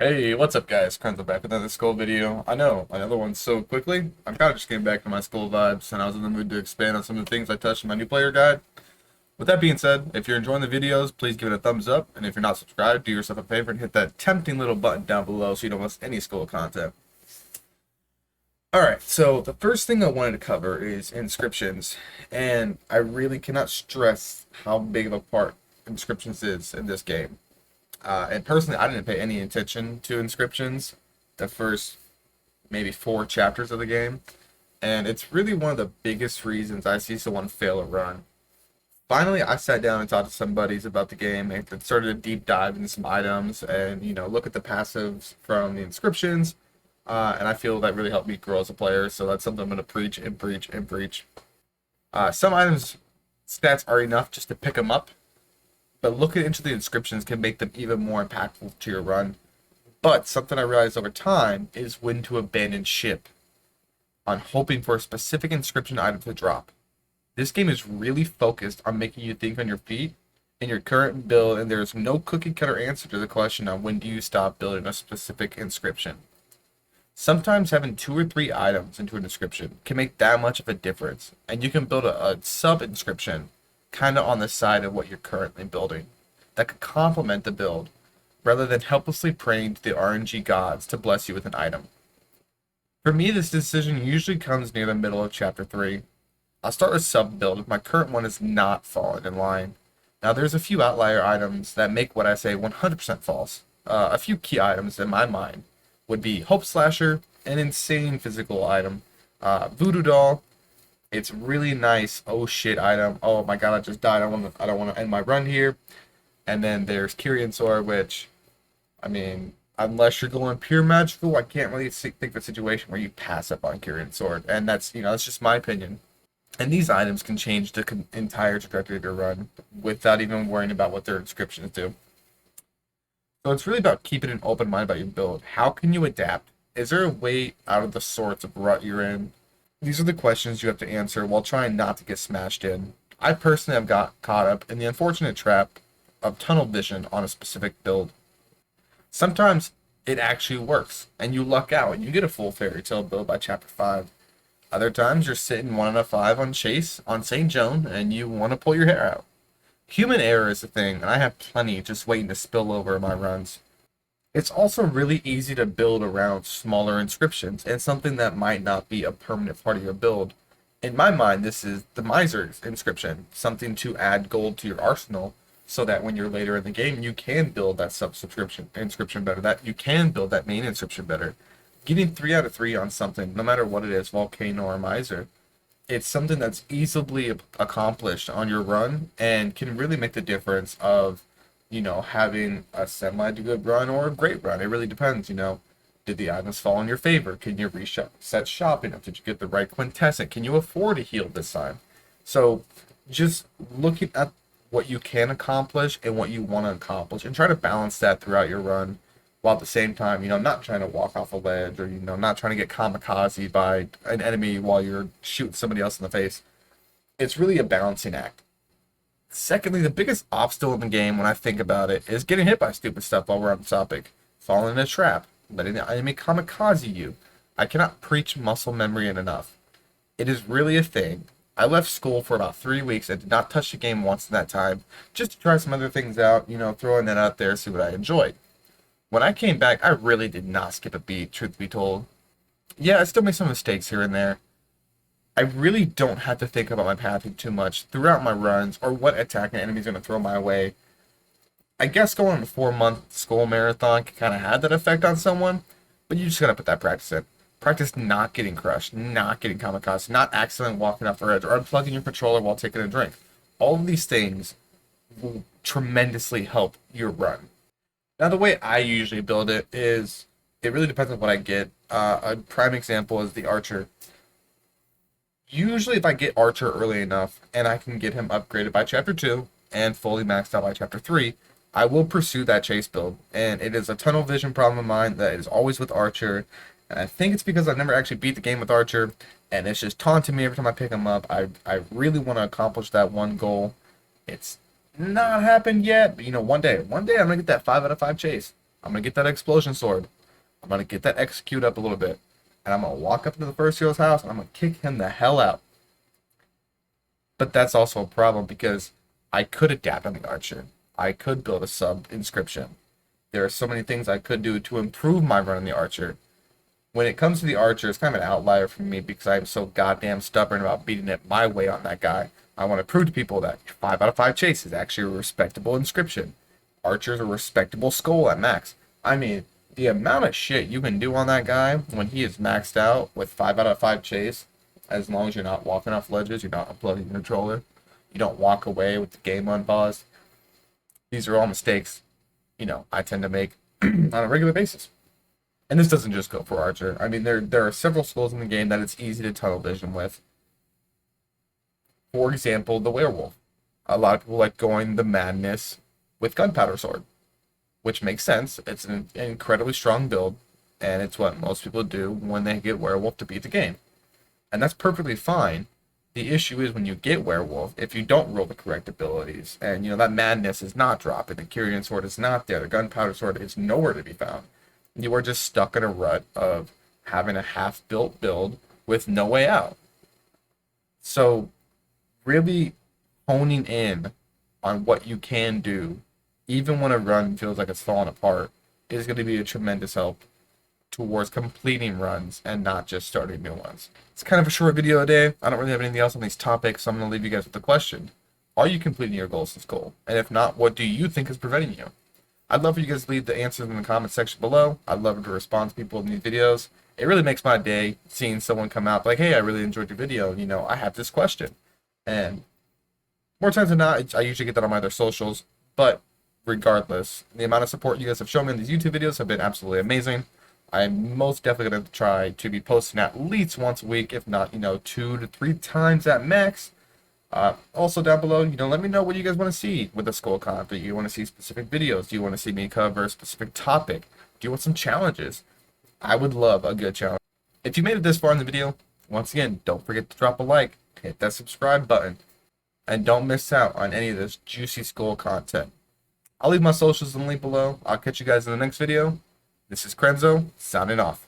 Hey, what's up guys? Krenzo back with another Skull video. I know, another one so quickly. I'm kind of just getting back to my Skull vibes, and I was in the mood to expand on some of the things I touched in my new player guide. With that being said, if you're enjoying the videos, please give it a thumbs up, and if you're not subscribed, do yourself a favor and hit that tempting little button down below so you don't miss any Skull content. Alright, so the first thing I wanted to cover is inscriptions, and I really cannot stress how big of a part inscriptions is in this game. And personally, I didn't pay any attention to inscriptions the first maybe 4 chapters of the game. And it's really one of the biggest reasons I see someone fail a run. Finally, I sat down and talked to some buddies about the game and started a deep dive into some items and, look at the passives from the inscriptions. And I feel that really helped me grow as a player. So that's something I'm going to preach and preach and preach. Some items stats are enough just to pick them up, but looking into the inscriptions can make them even more impactful to your run. But something I realized over time is when to abandon ship on hoping for a specific inscription item to drop. This game is really focused on making you think on your feet in your current build, and there's no cookie cutter answer to the question on when do you stop building a specific inscription. Sometimes having 2 or 3 items into an inscription can make that much of a difference, and you can build a sub inscription kind of on the side of what you're currently building that could complement the build rather than helplessly praying to the RNG gods to bless you with an item. For me, this decision usually comes near the middle of chapter 3. I'll start a sub build if my current one is not falling in line. Now there's a few outlier items that make what I say 100% false. A few key items in my mind would be Hope Slasher, an insane physical item, Voodoo Doll. It's really nice. Oh shit item. Oh my god, I just died. I don't want to end my run here. And then there's Kyrian Sword, which, I mean, unless you're going pure magical, I can't really think of a situation where you pass up on Kyrian Sword. And that's just my opinion. And these items can change the entire trajectory of your run without even worrying about what their inscriptions do. So it's really about keeping an open mind about your build. How can you adapt? Is there a way out of the sorts of rut you're in? These are the questions you have to answer while trying not to get smashed in. I personally have got caught up in the unfortunate trap of tunnel vision on a specific build. Sometimes it actually works, and you luck out, and you get a full fairy tale build by chapter 5. Other times you're sitting 1 out of 5 on Chase, on St. Joan, and you want to pull your hair out. Human error is a thing, and I have plenty just waiting to spill over in my runs. It's also really easy to build around smaller inscriptions and something that might not be a permanent part of your build. In my mind, this is the Miser's inscription, something to add gold to your arsenal so that when you're later in the game, you can build that sub-subscription inscription better, that you can build that main inscription better. Getting 3 out of 3 on something, no matter what it is, Volcano or Miser, it's something that's easily accomplished on your run and can really make the difference of having a semi-good run or a great run. It really depends, Did the items fall in your favor? Can you reset shopping? Did you get the right quintessence? Can you afford to heal this time? So just looking at what you can accomplish and what you want to accomplish and try to balance that throughout your run while at the same time, not trying to walk off a ledge or, not trying to get kamikaze by an enemy while you're shooting somebody else in the face. It's really a balancing act. Secondly, the biggest obstacle in the game when I think about it is getting hit by stupid stuff while we're on the topic. Falling in a trap, letting the enemy kamikaze you. I cannot preach muscle memory enough. It is really a thing. I left school for about 3 weeks and did not touch the game once in that time, just to try some other things out, throwing that out there, see what I enjoyed. When I came back, I really did not skip a beat, truth be told. Yeah, I still made some mistakes here and there. I really don't have to think about my pathing too much throughout my runs or what attacking enemy's going to throw my way. I guess going on a 4-month school marathon can kind of have that effect on someone, but you just got to put that practice in. Practice not getting crushed, not getting kamikaze, not accidentally walking off the edge, or unplugging your controller while taking a drink. All of these things will tremendously help your run. Now, the way I usually build it is, it really depends on what I get. A prime example is the Archer. Usually if I get Archer early enough and I can get him upgraded by chapter 2 and fully maxed out by chapter 3, I will pursue that chase build. And it is a tunnel vision problem of mine that is always with Archer. And I think it's because I've never actually beat the game with Archer, and it's just taunting me every time I pick him up. I really want to accomplish that one goal. It's not happened yet, but one day I'm gonna get that 5 out of 5 chase. I'm going to get that explosion sword. I'm going to get that execute up a little bit. And I'm going to walk up into the first hero's house and I'm going to kick him the hell out. But that's also a problem because I could adapt on the archer. I could build a sub inscription. There are so many things I could do to improve my run on the archer. When it comes to the archer, it's kind of an outlier for me because I'm so goddamn stubborn about beating it my way on that guy. I want to prove to people that 5 out of 5 chase is actually a respectable inscription. Archer's a respectable skull at max. I mean, the amount of shit you can do on that guy when he is maxed out with 5 out of 5 chase, as long as you're not walking off ledges, you're not unplugging your controller, you don't walk away with the game unpaused. These are all mistakes, I tend to make on a regular basis. And this doesn't just go for Archer. I mean, there are several skulls in the game that it's easy to tunnel vision with. For example, the werewolf. A lot of people like going the madness with gunpowder sword, which makes sense. It's an incredibly strong build, and it's what most people do when they get werewolf to beat the game. And that's perfectly fine. The issue is when you get werewolf, if you don't roll the correct abilities, and that madness is not dropping, the Kyrian sword is not there, the gunpowder sword is nowhere to be found. You are just stuck in a rut of having a half-built build with no way out. So, really honing in on what you can do, even when a run feels like it's falling apart, is going to be a tremendous help towards completing runs and not just starting new ones. It's kind of a short video today. I don't really have anything else on these topics, so I'm going to leave you guys with the question. Are you completing your goals in Skul? And if not, what do you think is preventing you? I'd love for you guys to leave the answers in the comment section below. I'd love to respond to people in these videos. It really makes my day seeing someone come out like, hey, I really enjoyed your video. I have this question. And more times than not, I usually get that on my other socials. But regardless, the amount of support you guys have shown me in these YouTube videos have been absolutely amazing. I'm most definitely going to try to be posting at least once a week, if not, 2 to 3 times at max. Also down below, let me know what you guys want to see with the Skul content. Do you want to see specific videos? Do you want to see me cover a specific topic? Do you want some challenges? I would love a good challenge. If you made it this far in the video, once again, don't forget to drop a like, hit that subscribe button, and don't miss out on any of this juicy Skul content. I'll leave my socials in the link below. I'll catch you guys in the next video. This is Krenzo, signing off.